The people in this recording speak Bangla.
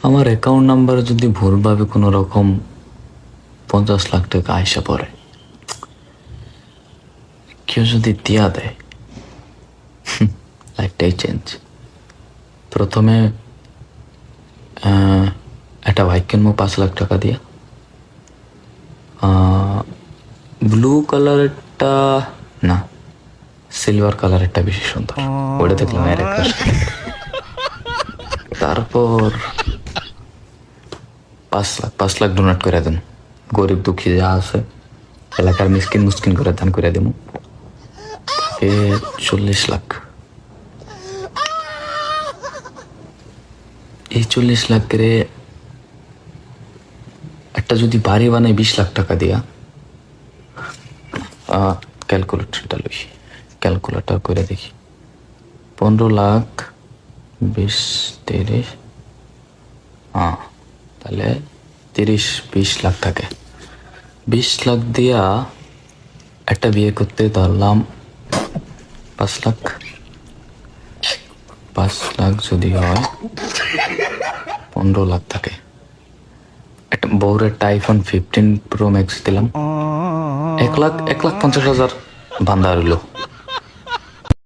আমার অ্যাকাউন্ট নাম্বার যদি ভুলভাবে কোনো রকম 50 লাখ টাকা আইসা পড়ে, কেউ যদি দিয়া দেয়, লাইফটাই চেঞ্জ। প্রথমে একটা বাইক কিনবো 5 লাখ টাকা দিয়া। ব্লু কালারটা না, সিলভার কালারেরটা বেশি সুন্দর, ওটা দেখলাম আর একটা। তারপর 5 লাখ ডোনেট করে দেন, গরিব দুঃখী যা আছে এলাকার মিসকিন মুসকিন করে দান করে দেবো। 40 লাখ, এই 40 লাখের একটা যদি বাড়ি বানায় 20 লাখ টাকা দিয়া, ক্যালকুলেটরটা লই, ক্যালকুলেটর করে দেখি। 15 লাখ 20 30, তাহলে 30-20 লাখ থাকে। 20 লাখ দিয়া একটা বিয়ে করতে ধরলাম 5 লাখ। 5 লাখ যদি হয় 15 লাখ থাকে। একটা বউর একটা আইফোন 15 প্রো ম্যাক্স দিলাম, 1,50,000 বান্ধা রইল।